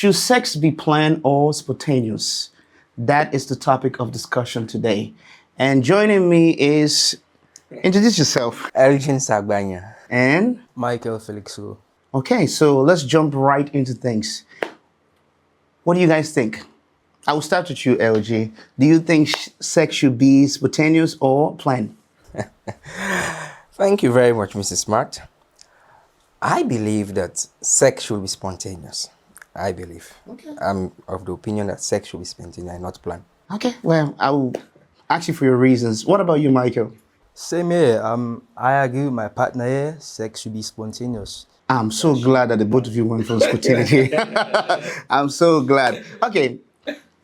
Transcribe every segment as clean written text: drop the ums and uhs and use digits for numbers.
Should sex be planned or spontaneous? That is the topic of discussion today. And joining me is, introduce yourself. Elgin Sagbanya. And, Michael Felixo. okay, so let's jump right into things. What do you guys think? I will start with you, LG. Do you think sex should be spontaneous or planned? Thank you very much, Mrs. Smart. I believe that sex should be spontaneous. I believe. Okay. I'm of the opinion that sex should be spontaneous and not planned. Okay, well, I will ask you for your reasons. What about you, Michael? Same here. I agree with my partner here. Sex should be spontaneous. I'm so glad that the both of you went for spontaneity. I'm so glad. Okay,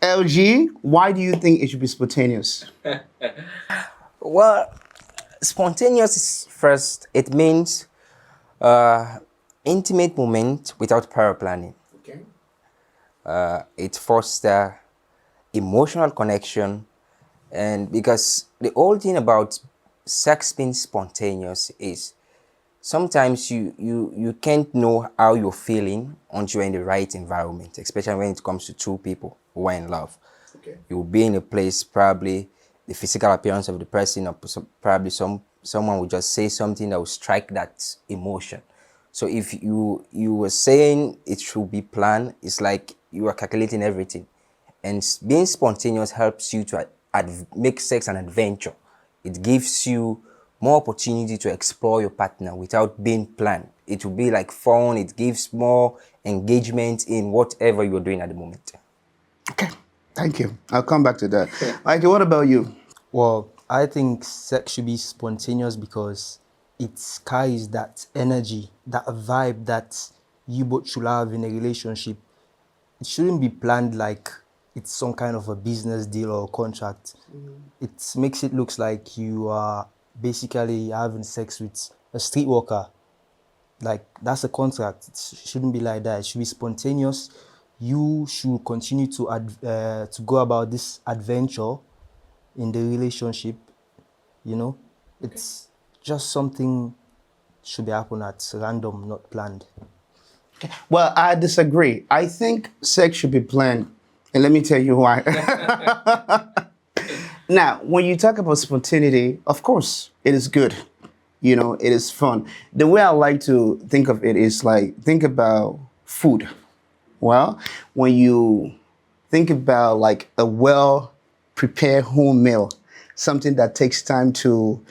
LG, why do you think it should be spontaneous? Well, spontaneous is first, it means intimate moment without prior planning. Okay. It fosters emotional connection, and because the whole thing about sex being spontaneous is sometimes you can't know how you're feeling until you're in the right environment, especially when it comes to two people who are in love. Okay. You'll be in a place, probably the physical appearance of the person, or probably someone will just say something that will strike that emotion. So if you were saying it should be planned, it's like you are calculating everything. And being spontaneous helps you to make sex an adventure. It gives you more opportunity to explore your partner without being planned. It will be like fun. It gives more engagement in whatever you're doing at the moment. Okay, thank you. I'll come back to that. Michael, what about you? Well, I think sex should be spontaneous because it carries that energy, that vibe that you both should have in a relationship. It shouldn't be planned like it's some kind of a business deal or contract. It makes it look like you are basically having sex with a streetwalker. Like, that's a contract. It shouldn't be like that. It should be spontaneous. You should continue to go about this adventure in the relationship. You know, it's just something should be happen at random, not planned. Well, I disagree. I think sex should be planned. And let me tell you why. Now, when you talk about spontaneity, of course, it is good. You know, it is fun. The way I like to think of it is like, think about food. Well, when you think about like a well-prepared home meal, something that takes time to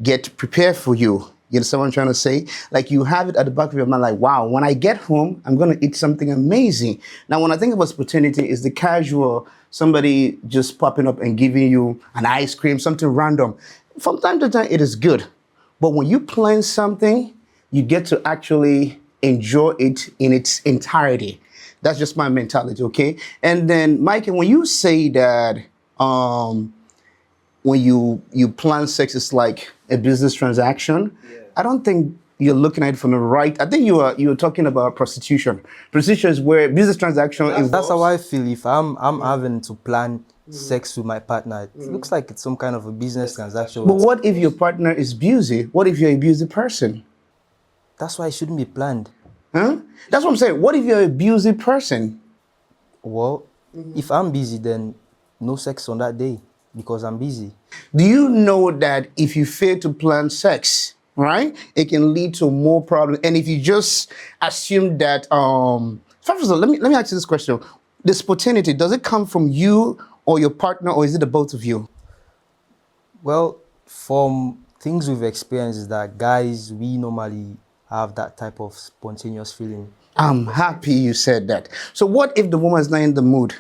get prepared for you. You understand what I'm trying to say? Like you have it at the back of your mind, like, wow, when I get home, I'm going to eat something amazing. Now, when I think about spontaneity, is the casual, somebody just popping up and giving you an ice cream, something random. From time to time, it is good. But when you plan something, you get to actually enjoy it in its entirety. That's just my mentality, okay? And then, Mikey, when you say that when you plan sex, it's like a business transaction, I don't think you're looking at it from the right. I think you were talking about prostitution. Prostitution is where business transaction is. That's how I feel. If I'm having to plan sex with my partner, it looks like it's some kind of a business transaction. But what if your partner is busy? What if you're a busy person? That's why it shouldn't be planned. Huh? That's what I'm saying. What if you're a busy person? Well, if I'm busy, then no sex on that day because I'm busy. Do you know that if you fail to plan sex, right, it can lead to more problems? And if you just assume that, first of all, let me ask you this question. The spontaneity, does it come from you or your partner, or is it the both of you? Well, from things we've experienced is that guys, we normally have that type of spontaneous feeling. I'm happy you said that. So what if the woman is not in the mood?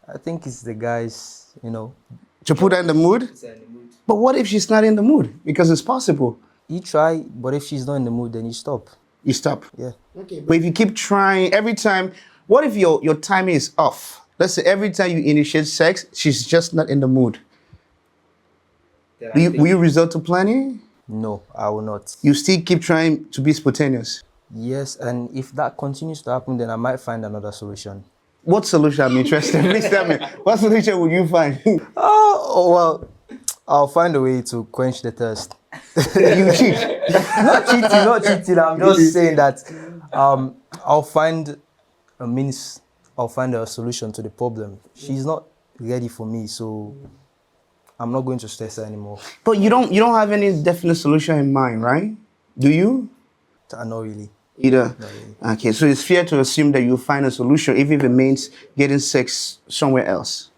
I think it's the guys, you know. To put her in the mood? But what if she's not in the mood? Because it's possible. You try, but if she's not in the mood, then you stop. You stop. Yeah. Okay. But if you keep trying every time, what if your timing is off? Let's say every time you initiate sex, she's just not in the mood. Will you resort to planning? No, I will not. You still keep trying to be spontaneous? Yes, and if that continues to happen, then I might find another solution. What solution? I'm interested. Please tell me. What solution would you find? Oh, well, I'll find a way to quench the thirst. You cheat. Not cheating. I'm just saying that I'll find a means I'll find a solution to the problem. She's not ready for me, so I'm not going to stress her anymore. But you don't have any definite solution in mind, right? Do you? Not really. Either. Not really. Okay, so it's fair to assume that you'll find a solution, even if it means getting sex somewhere else.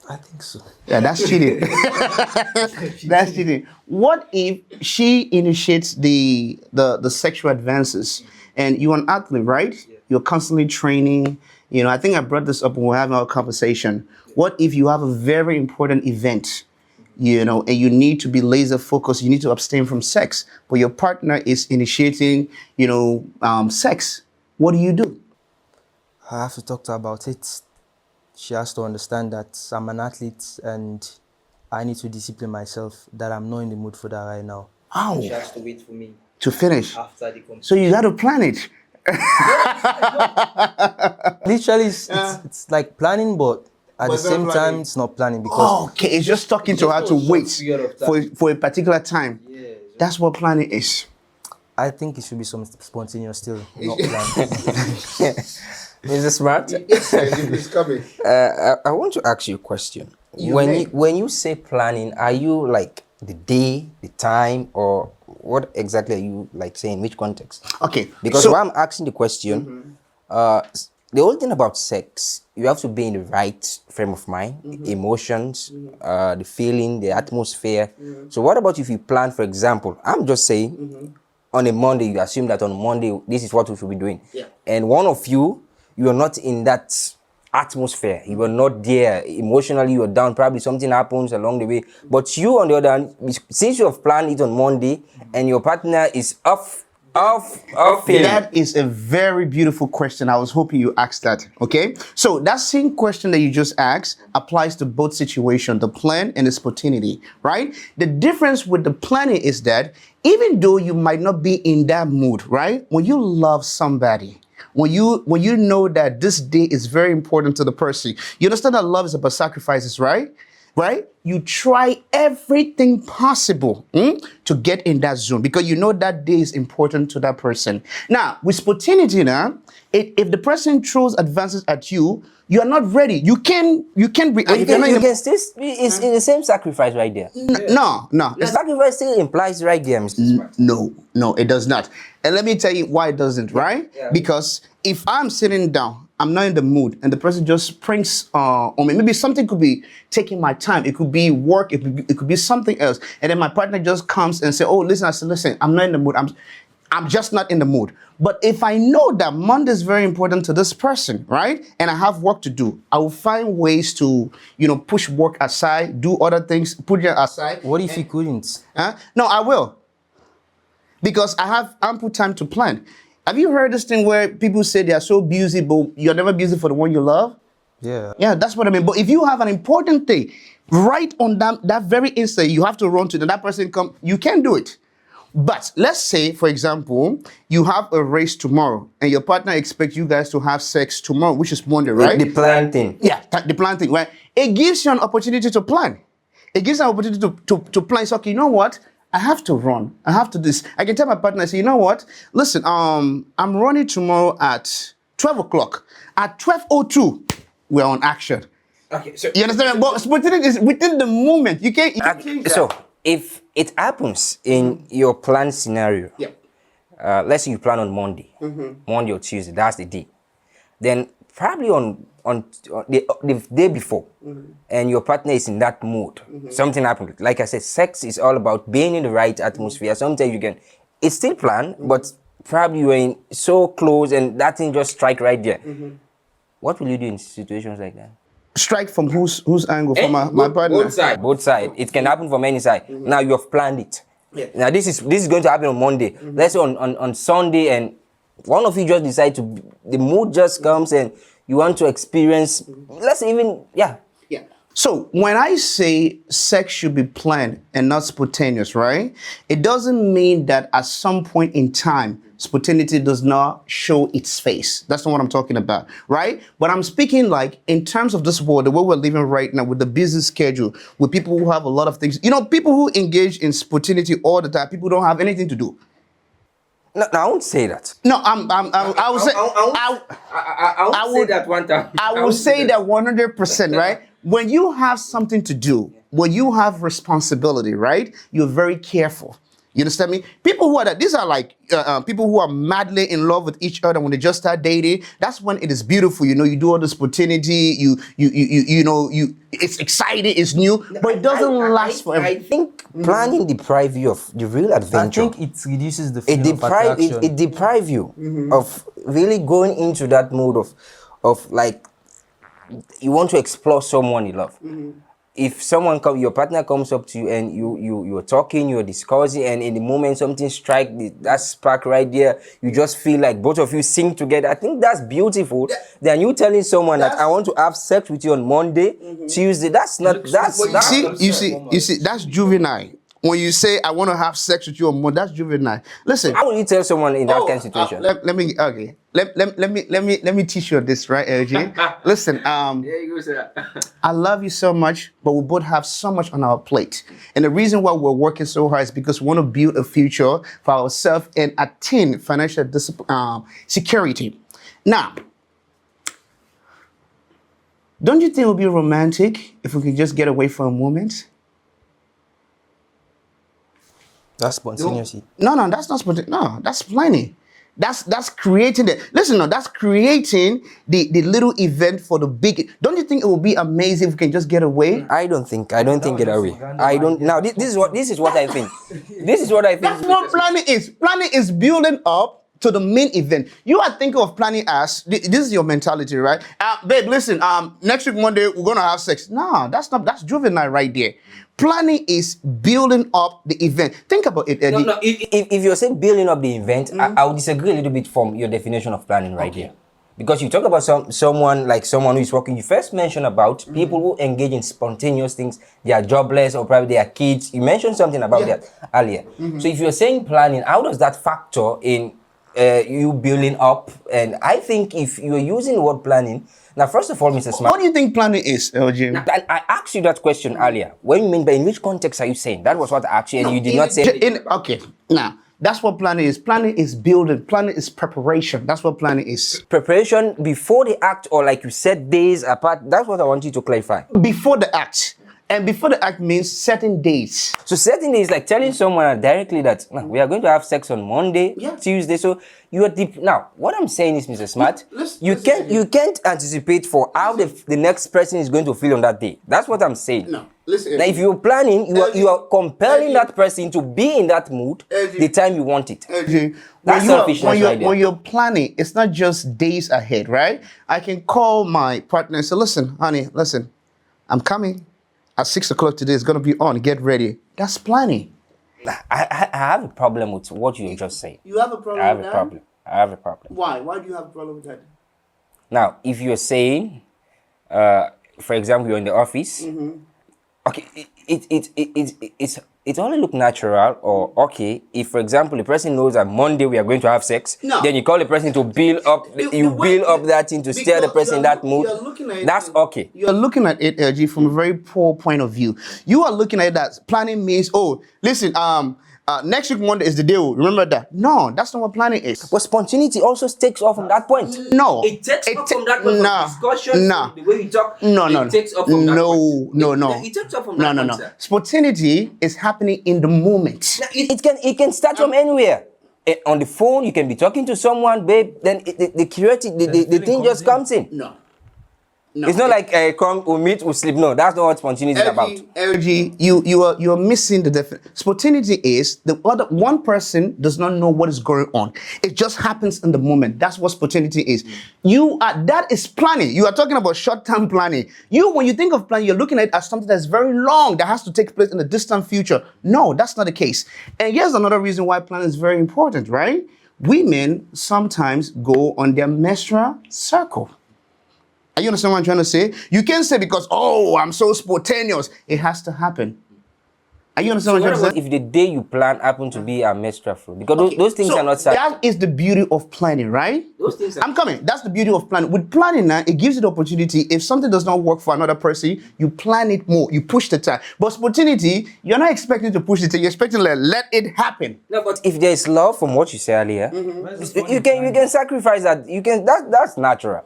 I think so. Yeah, that's cheating. That's cheating. What if she initiates the sexual advances, and you're an athlete, right? You're constantly training. I think I brought this up when we we're having our conversation. What if you have a very important event, and you need to be laser focused, you need to abstain from sex, but your partner is initiating, sex. What do you do? I have to talk to her about it. She has to understand that I'm an athlete and I need to discipline myself, that I'm not in the mood for that right now. Oh, She has to wait for me to finish. after the competition. So you got to plan it. Literally, it's like planning, but at the same time, it's not planning because Oh, okay, it's just talking to her to wait for a particular time. That's what planning is. I think it should be some spontaneous still, not planned. Mr. Smart, It's coming. I want to ask you a question. may. When you say planning, are you like the day, the time, or what exactly are you like saying? Which context? Okay, Because so why I'm asking the question, the whole thing about sex, you have to be in the right frame of mind, emotions, the feeling, the atmosphere. So what about if you plan, for example, I'm just saying, on a Monday, you assume that on Monday, this is what we should be doing. Yeah. And one of you are not in that atmosphere. You are not there. Emotionally, you are down. Probably something happens along the way. But you, on the other hand, since you have planned it on Monday and your partner is off feeling. that is a very beautiful question. I was hoping you asked that. Okay, so that same question that you just asked applies to both situations, the plan and the spontaneity, right? The difference with the planning is that even though you might not be in that mood, right? When you love somebody, when you know that this day is very important to the person, you understand that love is about sacrifices, right? Right? You try everything possible to get in that zone because you know that day is important to that person. Now, with spontaneity, now, if the person throws advances at you, you are not ready. You can react. But you If you're not in can, the- still, it's in the same sacrifice right there. no. The sacrifice still implies right there, Mr. Smart. No, it does not. And let me tell you why it doesn't, right? Yeah. Because if I'm sitting down, I'm not in the mood, and the person just springs on me. Maybe something could be taking my time. It could be work. It could be something else. And then my partner just comes and say, "Oh, listen." I said, "Listen, I'm not in the mood. I'm just not in the mood." But if I know that Monday is very important to this person, right, and I have work to do, I will find ways to, push work aside, do other things, put it aside. What if you couldn't? No, I will. Because I have ample time to plan. Have you heard this thing where people say they are so busy, but you're never busy for the one you love? Yeah. Yeah, that's what I mean. But if you have an important thing, right on that very instant, you have to run to that person come, you can do it. But let's say, for example, you have a race tomorrow and your partner expects you guys to have sex tomorrow, which is Monday, right? The plan thing. Yeah, the plan thing, right? It gives you an opportunity to plan. It gives you an opportunity to plan. So, okay, you know what? I have to run. I have to do this. I can tell my partner, I say, you know what? Listen, I'm running tomorrow at 12 o'clock. At 12:02, we're on action. Okay, so You understand? But spontaneity is within the moment. You can't change that. so if it happens in your plan scenario, Yeah. let's say you plan on Monday, Monday or Tuesday, that's the day. Then probably on the day before, and your partner is in that mood, something happened. Like I said, sex is all about being in the right atmosphere. Sometimes it's still planned, but probably you're in so close and that thing just strike right there. What will you do in situations like that? Strike from whose angle? From my partner. Both sides. It can happen from any side. Now you have planned it. Yeah. Now this is going to happen on Monday. Let's say on Sunday, and one of you just decide the mood just comes and you want to experience. Let's say even Yeah. So when I say sex should be planned and not spontaneous, right? It doesn't mean that at some point in time, spontaneity does not show its face. That's not what I'm talking about, right? But I'm speaking like in terms of this world, the way we're living right now with the busy schedule, with people who have a lot of things, people who engage in spontaneity all the time, people who don't have anything to do. No, no, I won't say that. No, I would say, I would- say that one time. I will say that 100%, right? When you have something to do, when you have responsibility, right? You're very careful. You understand me? People who are that, these are like people who are madly in love with each other when they just start dating. That's when it is beautiful. You know, you do all the spontaneity. It's exciting, it's new, but it doesn't last forever. I think planning deprive you of the real I adventure. think it reduces the It feeling of deprive attraction. it deprive you of really going into that mode of like you want to explore someone you love. If someone your partner comes up to you and you're talking, you're discussing, and in the moment something strikes that spark right there, you just feel like both of you sing together. I think that's beautiful. Then you telling someone that I want to have sex with you on Monday, Tuesday. That's not that's You see, that's juvenile. When you say I want to have sex with you on Monday, that's juvenile. Listen, how will you tell someone in that kind of situation? let me okay. Let me teach you this, right, LG? Listen, There you go, sir. I love you so much, but we both have so much on our plate. And the reason why we're working so hard is because we want to build a future for ourselves and attain financial security. Now, don't you think it would be romantic if we could just get away for a moment? That's spontaneity. No, that's not spontaneous. No, that's planning. That's creating the listen. No, that's creating the little event for the big. Don't you think it would be amazing if we can just get away? I don't think it away. I don't. Now this is what I think. This is what I think. That's what planning is. Planning is building up to the main event. You are thinking of planning as this is your mentality, right? Babe, listen. Next week Monday we're gonna have sex. No, that's juvenile right there. Planning is building up the event. Think about it, Eddie. No. If you're saying building up the event, I would disagree a little bit from your definition of planning right here. Because you talk about someone who is working. You first mentioned about people who engage in spontaneous things. They are jobless or probably they are kids. You mentioned something about that earlier. So if you're saying planning, how does that factor in you building up? And I think if you're using the word planning, now first of all, Mr. Smart, What do you think planning is, LG? I asked you that question earlier. What do you mean by in which context are you saying? That was what I asked you, and you did not say. Okay, now that's what planning is. Planning is building. Planning is preparation. That's what planning is. Preparation before the act, or like you said, days apart. That's what I want you to clarify. Before the act. And before the act means certain days. So certain days, like telling someone directly that we are going to have sex on Monday, Tuesday. So you are deep. Now, what I'm saying is, Mr. Smart, you can't anticipate for how the next person is going to feel on that day. That's what I'm saying. No, listen. Now, if you're planning, you are compelling that person to be in that mood the time you want it. That's selfishness right there. When you're planning, it's not just days ahead, right? I can call my partner and say, listen, honey, listen, I'm coming. At 6 o'clock today, it's going to be on. Get ready. That's planning. I have a problem with what you just said. You have a problem I have a problem. Why? Why do you have a problem with that? Now, if you're saying, for example, you're in the office, okay, it's only look natural or okay if, for example, the person knows that Monday we are going to have sex. Then you call the person to build up. You build up that thing to steer the person in that mood. That's okay. You are looking at it, LG, from a very poor point of view. You are looking at it that planning means, oh, listen, next week Monday is the day. Remember that? No, that's not what planning is. But spontaneity also takes off from that point. No, It takes off from that point. From discussion, no. the way you talk. No. It takes off from that point. No. It takes off from that point, sir. Spontaneity is happening in the moment. It can start from anywhere. On the phone, you can be talking to someone, babe. Then the curiosity, the thing just comes in. No. It's not like come, we meet, we sleep. No, that's not what spontaneity is about. LG, you are missing the definition. Spontaneity is the other one person does not know what is going on. It just happens in the moment. That's what spontaneity is. That is planning. You are talking about short-term planning. When you think of planning, you're looking at it as something that's very long that has to take place in the distant future. No, that's not the case. And here's another reason why planning is very important, right? Women sometimes go on their menstrual cycle. You understand what I'm trying to say? You can't say because, oh, I'm so spontaneous. It has to happen. Are you So understand what what I'm trying about to say? if the day you plan happen to be a menstrual flow? Because those things So are not sad. that is the beauty of planning, right? Those things are- I'm coming. That's the beauty of planning. With planning now, it gives you the opportunity. If something does not work for another person, you plan it more. You push the time. But spontaneity, you're not expecting to push it. You're expecting to let it happen. No, but if there is love from what you said earlier, you can sacrifice that. You can that's natural.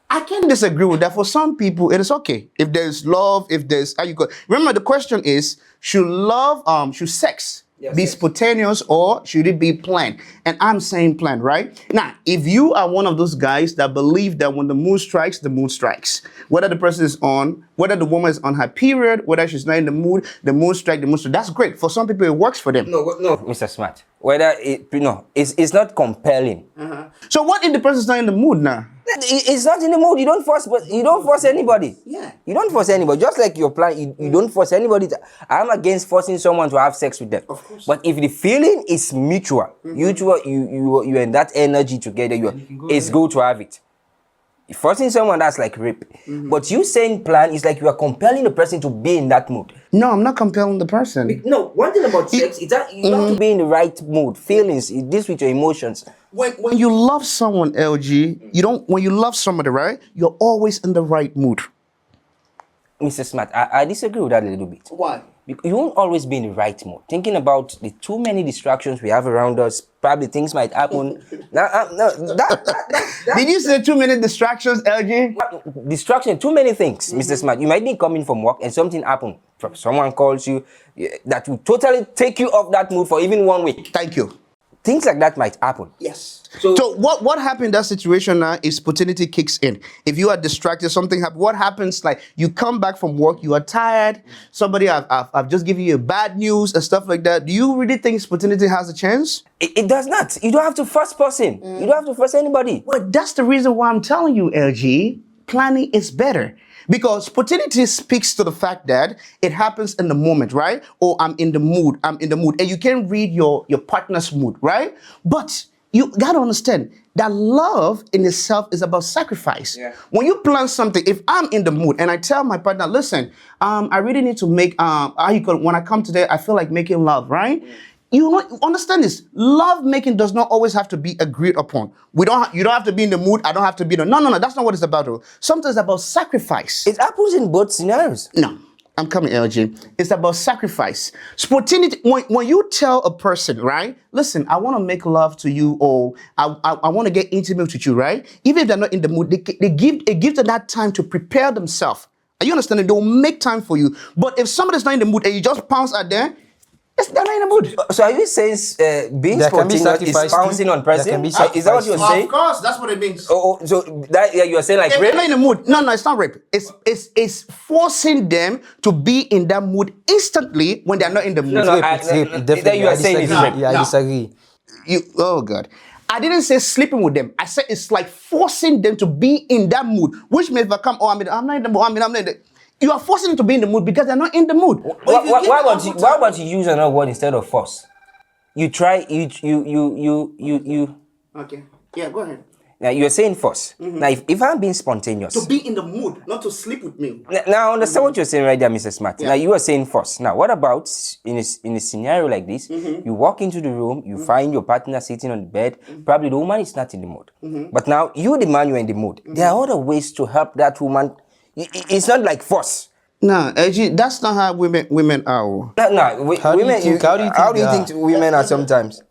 I can't disagree with that. For some people, it is okay. If there's love, if there's how you go. Remember, the question is: should sex be sex. spontaneous or should it be planned? And I'm saying planned, right? Now, if you are one of those guys that believe that when the mood strikes, the mood strikes. Whether the person is on, whether the woman is on her period, whether she's not in the mood strike, the mood strike. That's great. For some people, it works for them. No, Mr. Smart. Whether it's not compelling. So what if the person's not in the mood now? It's not in the mood. You don't force anybody. Yeah. You don't force anybody. Just like your plan, you don't force anybody. I'm against forcing someone to have sex with them. Of course. But if the feeling is mutual, you and that energy together, it's good to have it. Forcing someone, that's like rape. But you saying plan is like you are compelling the person to be in that mood. No, I'm not compelling the person. No, one thing about sex is that you have to be in the right mood, feelings, this with your emotions. When you love someone, LG, when you love somebody, right? You're always in the right mood. Mr. Smart, I disagree with that a little bit. Why? You won't always be in the right mood. Thinking about the too many distractions we have around us, probably things might happen. Did you say too many distractions, LG? Distraction, too many things, Mr. Smart. You might be coming from work and something happened. Someone calls you that will totally take you off that mood for even 1 week. Thank you. Things like that might happen. Yes. So what happened in that situation now is spontaneity kicks in. If you are distracted, something happens. What happens, like you come back from work, you are tired, somebody I've just given you bad news and stuff like that. Do you really think spontaneity has a chance? It does not. You don't have to force person. You don't have to force anybody. Well, that's the reason why I'm telling you, LG, planning is better. Because spontaneity speaks to the fact that it happens in the moment, right? Or I'm in the mood. And you can read your partner's mood, right? But you gotta understand that love in itself is about sacrifice. Yeah. When you plan something, if I'm in the mood and I tell my partner, listen, I really need to make, when I come today, I feel like making love, right? You understand this. Love making does not always have to be agreed upon. You don't have to be in the mood. I don't have to be in the no. That's not what it's about. Sometimes it's about sacrifice. It happens in both scenarios. No, I'm coming, LG. It's about sacrifice. Spontaneity. When you tell a person, right? Listen, I want to make love to you, or I want to get intimate with you, right? Even if they're not in the mood, it gives them that time to prepare themselves. Are you understanding? They'll make time for you. But if somebody's not in the mood and you just pounce at them, they're not in the mood. So are you saying being There can be spontaneous is sacrifice pouncing too. on person? There can be Is that what sacrifice you're too. saying? Of course, that's what it means. So that you're saying like If rape? they're not in the mood, no, it's not rape. It's forcing them to be in that mood instantly when they're not in the mood. No, It's rape, definitely. Then you I are saying it's disagree. rape. Yeah, I No. disagree. Oh God. I didn't say sleeping with them. I said it's like forcing them to be in that mood, which means if I come, I'm not in the mood. I'm not in the. You are forcing them to be in the mood because they're not in the mood. Why about you use another word instead of force? You try you. Okay. Yeah, go ahead. Now you're saying force. Now if I'm being spontaneous. To be in the mood, not to sleep with me. Now I understand what you're saying right there, Mr. Smart. Now you are saying force. Now what about in a scenario like this? You walk into the room, you find your partner sitting on the bed. Probably the woman is not in the mood. But now you, the man, you're in the mood. There are other ways to help that woman. It's not like force. No, LG, that's not how women are. No, How do you women. think- How do you they think are? women are sometimes?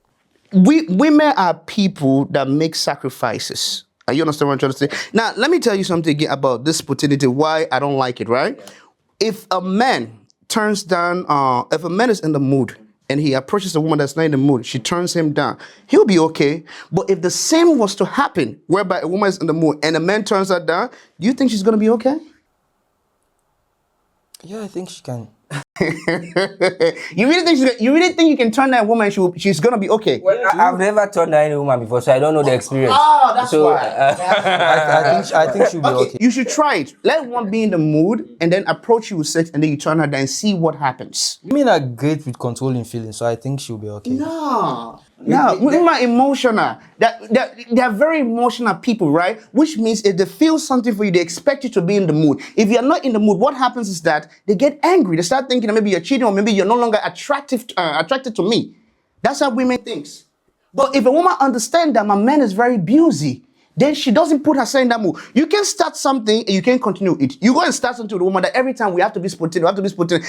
Women are people that make sacrifices. Are you understand what I'm trying to say? Now, let me tell you something again about this spontaneity, why I don't like it, right? If a man turns down, if a man is in the mood and he approaches a woman that's not in the mood, she turns him down, he'll be okay. But if the same was to happen, whereby a woman is in the mood and a man turns her down, do you think she's going to be okay? Yeah, I think she can. You really think you can turn that woman? She's gonna be okay. Well, I've never turned down any woman before, so I don't know the experience. Oh, that's so, why. I think she'll be okay. You should try it. Let one be in the mood and then approach you with sex, and then you turn her down and see what happens. Women are great with controlling feelings, so I think she'll be okay. No, No, women are emotional. They're very emotional people, right? Which means if they feel something for you, they expect you to be in the mood. If you're not in the mood, what happens is that they get angry. They start thinking that maybe you're cheating or maybe you're no longer attracted to me. That's how women thinks. But if a woman understands that my man is very busy, then she doesn't put herself in that mood. You can start something and you can continue it. You go and start something with a woman that every time we have to be spontaneous,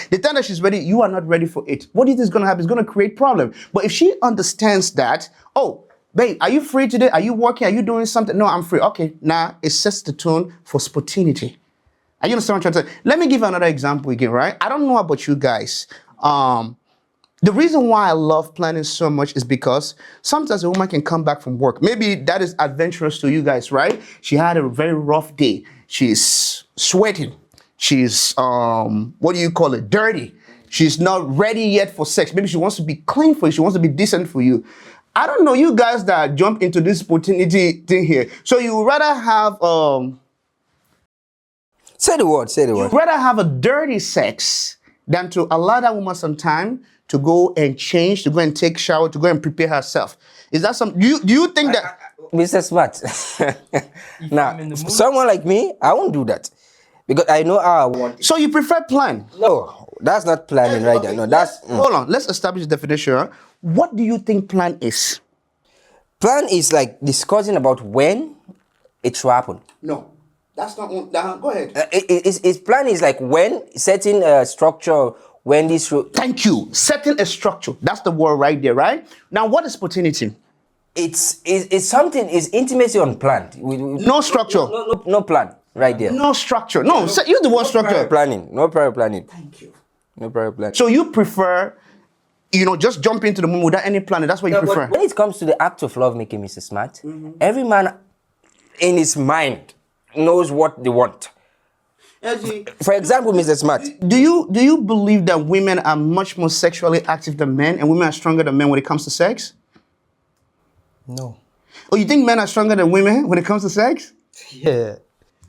The time that she's ready, you are not ready for it. What do you think is going to happen? It's going to create problem. But if she understands that, oh, babe, are you free today? Are you working? Are you doing something? No, I'm free. Okay, now it sets the tone for spontaneity. Are you understand what I'm trying to say? Let me give you another example again, right? I don't know about you guys. The reason why I love planning so much is because sometimes a woman can come back from work. Maybe that is adventurous to you guys, right? She had a very rough day. She's sweating. She's, dirty. She's not ready yet for sex. Maybe she wants to be clean for you. She wants to be decent for you. I don't know, you guys that jump into this spontaneity thing here. So you would rather have, Say the word. you'd rather have a dirty sex than to allow that woman some time to go and change, to go and take shower, to go and prepare herself. Is that something? Do you think that? Mr. Smart. Now, someone like me, I won't do that because I know how I want it. So you prefer plan? No, that's not planning right there. No, that's Hold on. Let's establish the definition. Huh? What do you think plan is? plan is like discussing about when it should happen. No, that's not. Go ahead. It's plan is like when setting a structure when this should. Thank you. Setting a structure. That's the word right there, right? Now, what is spontaneity? It's something. It's intimacy unplanned. No structure. No plan right there. No structure. No, use the word structure. Prior planning. No prior planning. Thank you. No prior planning. So you prefer, just jump into the moon without any planning. That's what you prefer. When it comes to the act of love making, Mr. Smart, every man in his mind knows what they want. For example, Mr. Smart. Do you believe that women are much more sexually active than men, and women are stronger than men when it comes to sex? No. Oh, you think men are stronger than women when it comes to sex? Yeah.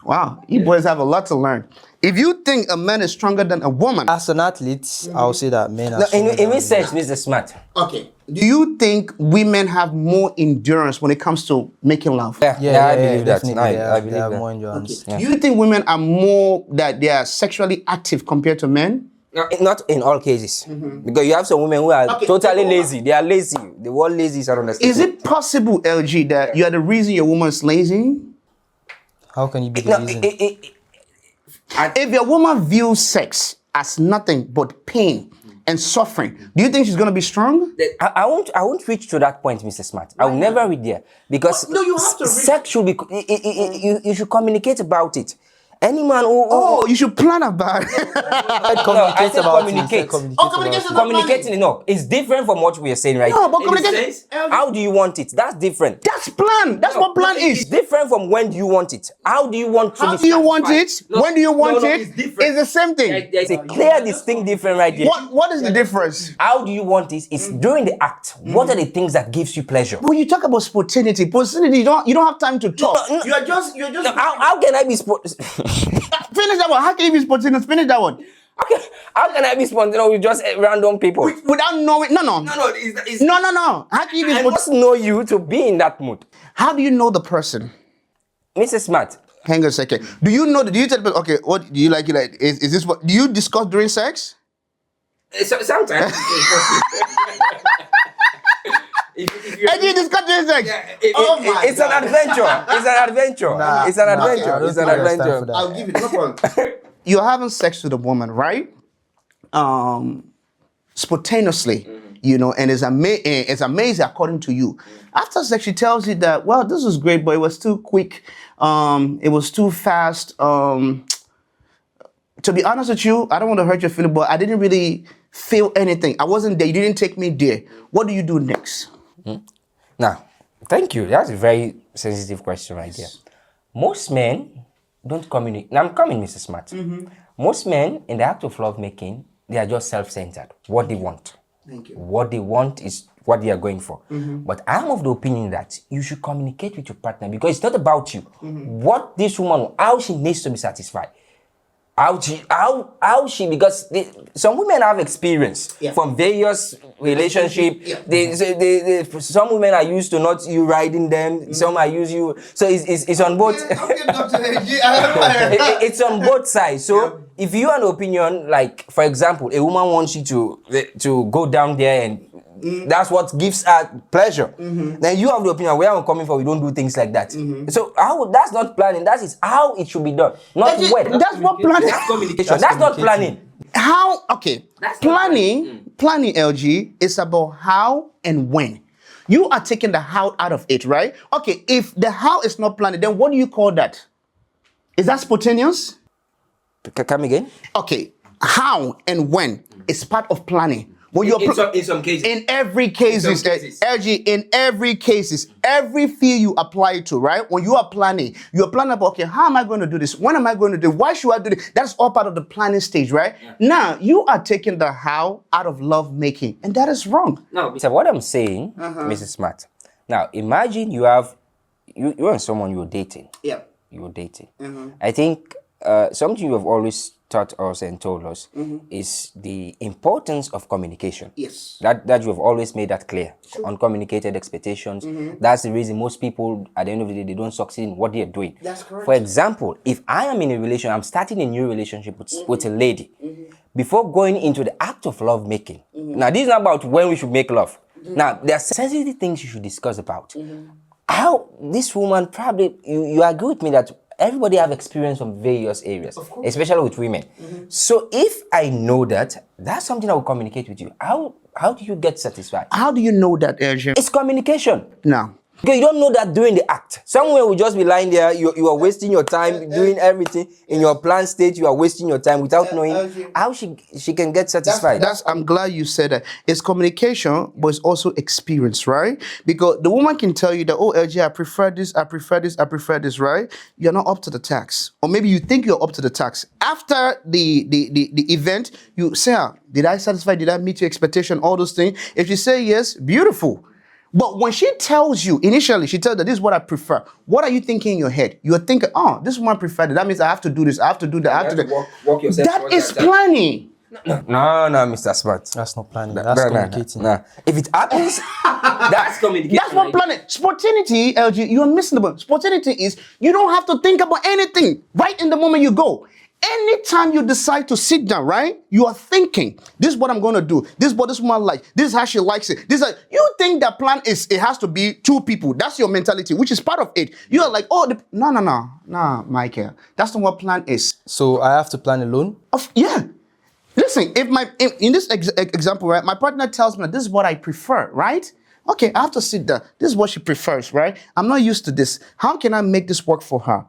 Wow, you boys have a lot to learn. If you think a man is stronger than a woman, As an athlete, I'll say that men are No, stronger in than which sense, Mr. Smart? okay. Do you think women have more endurance when it comes to making love? Yeah, I believe that. definitely. I They believe have that. more endurance. Do you think women are more that they are sexually active compared to men? No, not in all cases, because you have some women who are Okay, totally so- lazy. They are lazy. The word lazy is understated. Is it possible, LG, that you are the reason your woman is lazy? How can you be the No, reason? If your woman views sex as nothing but pain and suffering, do you think she's going to be strong? I won't reach to that point, Mr. Smart. I will never reach there because No, you have to reach- sex should be. You should communicate about it. Any man who Oh, you should plan about it. I said communicate. communication. Communicating enough. It's different from what we are saying right No, now. but In the communication- sense, how do you want it? That's different. That's plan. That's what plan It's is. different from when do you want it. How do you want to How be do you want it? satisfied? No, When do you want no, it? It's different. It's the same thing. There's a clear, distinct difference right there. What is the difference? How do you want it? It's during the act. What are the things that gives you pleasure? When you talk about spontaneity, you don't have time to talk. No, You're just No, how can I be finish that one. How can you be spontaneous? Finish that one. how can I be spontaneous with just random people? Without knowing. No. No. How can you be I spontaneous? must know you to be in that mood, How do you know the person? Mr. Smart. Hang on a second. Do you know? Do you tell people? Okay, what do you like? Is this what? Do you discuss during sex? Sometimes. And you discuss during sex? It's an adventure. It's an adventure. It's an adventure. I don't It's an think there's time adventure. for that. I'll give it. No problem. You're having sex with a woman, right? Spontaneously, and it's amazing according to you. After sex, she tells you that, well, this was great, but it was too quick. It was too fast. To be honest with you, I don't want to hurt your feeling, but I didn't really feel anything. I wasn't there. You didn't take me there. What do you do next? Now, thank you. That's a very sensitive question right there. Most men don't communicate. Now, I'm coming, Mr. Smart. Most men, in the act of love making, they are just self-centered. What they want. Thank you. What they want is what they are going for. But I'm of the opinion that you should communicate with your partner because it's not about you. What this woman, how she needs to be satisfied. how she, because some women have experience from various relationship. Some women are used to not you riding them, some are used you, so it's on both. It's on both sides. So if you have an opinion, like for example, a woman wants you to go down there and that's what gives her pleasure. Then you have the opinion where I'm coming from. We don't do things like that. So that's not planning. That is how it should be done. Not when. That's what planning. That's communication. That's not planning. How? Okay. Planning, LG, is about how and when. You are taking the how out of it, right? Okay. If the how is not planning, then what do you call that? Is that spontaneous? Come again? Okay. How and when is part of planning. When you're in some cases. In every cases, LG, in every cases, every field you apply it to, right? When you are planning about, okay, how am I going to do this? When am I going to do it? Why should I do this? That's all part of the planning stage, right? Yeah. Now, you are taking the how out of love making, and that is wrong. No, so what I'm saying, Mrs. Smart, now imagine you and someone you're dating. Yeah. You're dating. I think something you have always taught us and told us is the importance of communication. Yes. That you have always made that clear. Sure. Uncommunicated expectations. That's the reason most people, at the end of the day, they don't succeed in what they're doing. That's correct. For example, if I am in a relationship, I'm starting a new relationship with a lady. Before going into the act of love making. Now, this is not about when we should make love. Now, there are sensitive things you should discuss about. How this woman, probably, you agree with me that everybody have experience from various areas, especially with women. So if I know that, that's something I will communicate with you. How do you get satisfied? How do you know that, LG? It's communication. No. Because you don't know that during the act. Someone will just be lying there, you are wasting your time doing everything in your planned state. You are wasting your time without knowing how she can get satisfied. I'm glad you said that. It's communication, but it's also experience, right? Because the woman can tell you that, oh, LG, I prefer this, right? You're not up to the task. Or maybe you think you're up to the task. After the event, you say, did I satisfy? Did I meet your expectation? All those things. If you say yes, beautiful. But when she tells you, initially, she tells you, this is what I prefer. What are you thinking in your head? You're thinking, oh, this is what I prefer. That means I have to do this. I have to do that. I have to do that. Walk yourself. That is planning. No, Mr. Smart. That's not planning. That's communicating. No. If it happens, that's communication. That's what planning. Spontaneity, LG, you're missing the point. Spontaneity is you don't have to think about anything right in the moment you go. Anytime you decide to sit down, right, you are thinking, this is what I'm going to do. This is what this woman likes. This is how she likes it. You think that plan is, it has to be two people. That's your mentality, which is part of it. You are like, oh, no, Michael. That's not what plan is. So I have to plan alone? Yeah. Listen, in this example, right, my partner tells me this is what I prefer, right? Okay, I have to sit down. This is what she prefers, right? I'm not used to this. How can I make this work for her?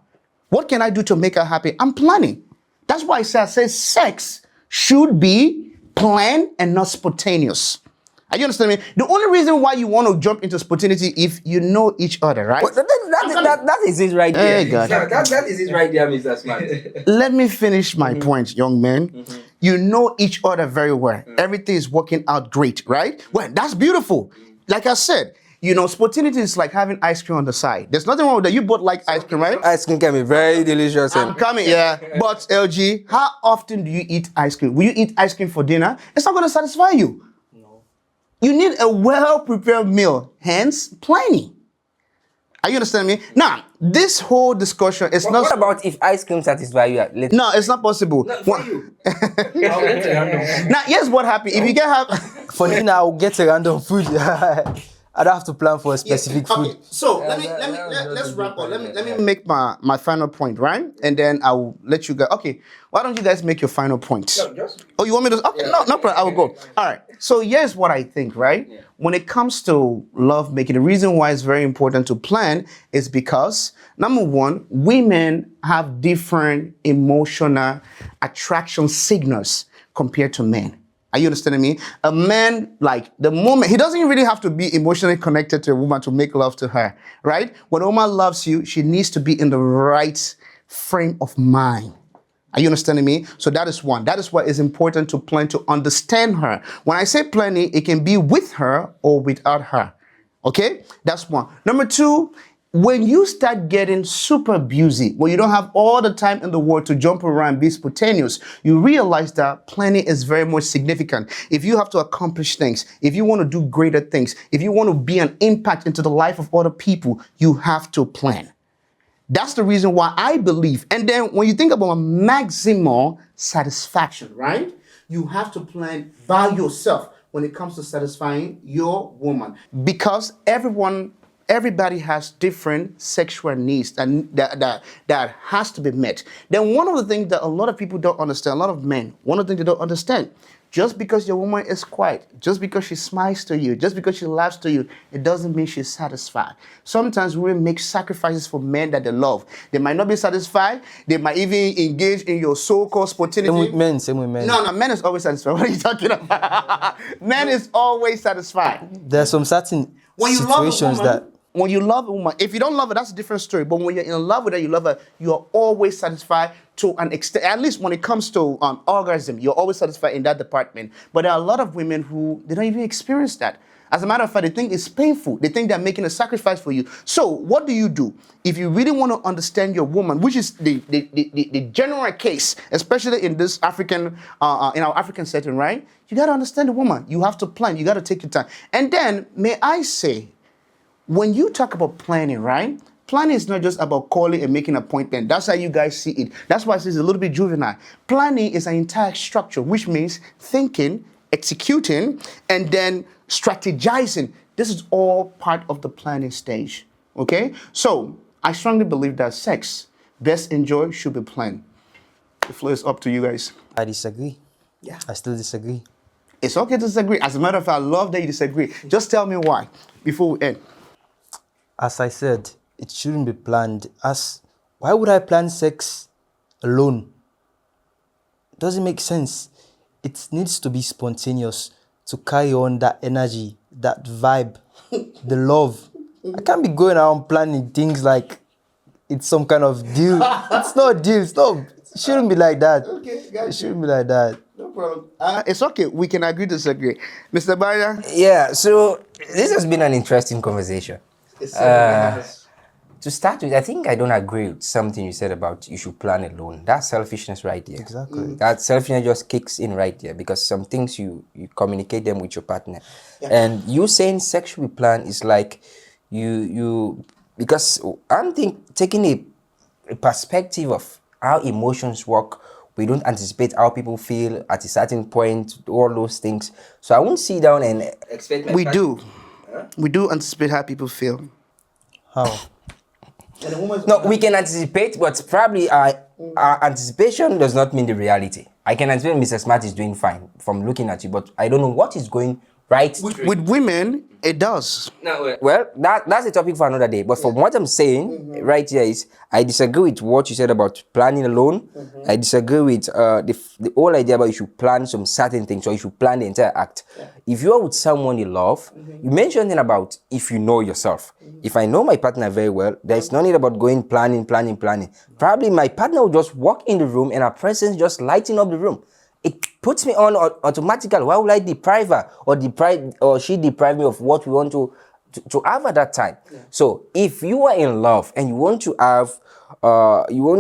What can I do to make her happy? I'm planning. That's why I say sex should be planned and not spontaneous. Are you understanding me? The only reason why you want to jump into spontaneity if you know each other, right? Well, that is it right there. Hey, God. That is it right there, Mr. Smart. Let me finish my point, young man. You know each other very well. Everything is working out great, right? Well, that's beautiful. Like I said, you know, spontaneity is like having ice cream on the side. There's nothing wrong with that. You both like ice cream, right? Ice cream can be very delicious. I'm coming, yeah. But LG, how often do you eat ice cream? Will you eat ice cream for dinner? It's not going to satisfy you. No. You need a well-prepared meal, hence planning. Are you understanding me? Now, this whole discussion is not... What about if ice cream satisfies you? No, it's not possible. Not for you. Now, here's what happens. If you get... For dinner, I'll get a random food. I don't have to plan for a specific food. Okay, so let's wrap up. Let me make my final point, right? And then I'll let you guys. Okay, why don't you guys make your final point? No, oh, you want me to? Okay, no problem. I will go. All right. So here's what I think, right? Yeah. When it comes to love making, the reason why it's very important to plan is because number one, women have different emotional attraction signals compared to men. Are you understanding me? A man, like the moment, he doesn't really have to be emotionally connected to a woman to make love to her, right? When a woman loves you, she needs to be in the right frame of mind. Are you understanding me? So that is one. That is why it's important to plan to understand her. When I say planning, it can be with her or without her. Okay? That's one. Number two, When you start getting super busy, when you don't have all the time in the world to jump around, be spontaneous, you realize that planning is very much significant. If you have to accomplish things, if you want to do greater things, if you want to be an impact into the life of other people, you have to plan. That's the reason why I believe. And then when you think about maximal satisfaction, right? You have to plan by yourself when it comes to satisfying your woman. Because everybody has different sexual needs and that has to be met. Then one of the things that a lot of people don't understand, a lot of men, one of the things they don't understand, just because your woman is quiet, just because she smiles to you, just because she laughs to you, it doesn't mean she's satisfied. Sometimes women make sacrifices for men that they love. They might not be satisfied. They might even engage in your so-called spontaneity. Same with men. No, men is always satisfied. What are you talking about? Men is always satisfied. There are some certain When you love a situations woman, that when you love a woman, if you don't love her, that's a different story. But when you're in love with her, you love her, you are always satisfied to an extent. At least when it comes to orgasm, you're always satisfied in that department. But there are a lot of women who they don't even experience that. As a matter of fact, they think it's painful. They think they're making a sacrifice for you. So what do? If you really want to understand your woman, which is the general case, especially in this African, in our African setting, right? You got to understand the woman. You have to plan. You got to take your time. And then, may I say, when you talk about planning, right? Planning is not just about calling and making an appointment. That's how you guys see it. That's why it's a little bit juvenile. Planning is an entire structure, which means thinking, executing, and then strategizing. This is all part of the planning stage, okay? So I strongly believe that sex, best enjoyed, should be planned. The floor is up to you guys. I disagree. Yeah. I still disagree. It's okay to disagree. As a matter of fact, I love that you disagree. Just tell me why before we end. As I said, it shouldn't be planned. Why would I plan sex alone? It doesn't make sense. It needs to be spontaneous to carry on that energy, that vibe, the love. I can't be going around planning things like it's some kind of deal. It's not a deal. It shouldn't be like that. Okay, got It shouldn't be like that. No problem. It's okay. We can agree to disagree. Mr. Baya? Yeah, so this has been an interesting conversation. To start with, I think I don't agree with something you said about you should plan alone. That's selfishness right there. Exactly. That selfishness just kicks in right there because some things you communicate them with your partner. And you saying sex should be planned is like because I'm taking a perspective of how emotions work. We don't anticipate how people feel at a certain point, all those things. So I won't sit down and expect We do. We do anticipate how people feel. How? No, we can anticipate, but probably our anticipation does not mean the reality. I can anticipate Mr. Smart is doing fine from looking at you, but I don't know what is going right. With women, it does. No, well, that's a topic for another day. But from what I'm saying right here is, I disagree with what you said about planning alone. I disagree with the whole idea about you should plan some certain things or you should plan the entire act. If you are with someone you love, you mentioned something about if you know yourself. If I know my partner very well, there's no need about going planning. Probably my partner will just walk in the room and our presence just lighting up the room. It puts me on automatically. Why would I deprive her or she deprive me of what we want to have at that time? So if you are in love and you want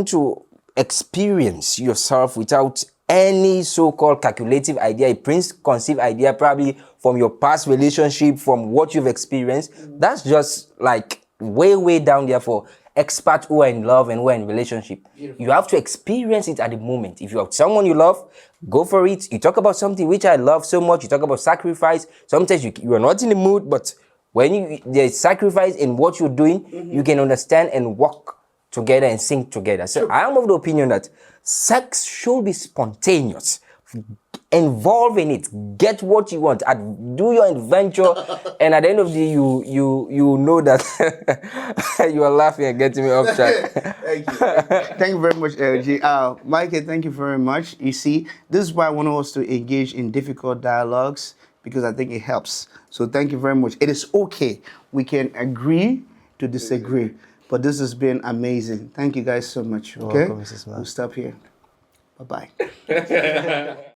to experience yourself without any so-called calculative idea, a preconceived idea, probably from your past relationship, from what you've experienced, that's just like way down there for experts who are in love and who are in relationship. Beautiful. You have to experience it at the moment. If you have someone you love, go for it. You talk about something which I love so much. You talk about sacrifice. Sometimes you are not in the mood, but when there's sacrifice in what you're doing, you can understand and work together and sing together. So I am of the opinion that sex should be spontaneous. Involve in it, get what you want, do your adventure, and at the end of the day, you know that you are laughing and getting me off track. Thank you very much, LG. Mikey, thank you very much. You see, this is why I want us to engage in difficult dialogues because I think it helps. So thank you very much. It is okay. We can agree to disagree, but this has been amazing. Thank you guys so much. Okay, Welcome, Mrs. Man. We'll stop here. Bye-bye.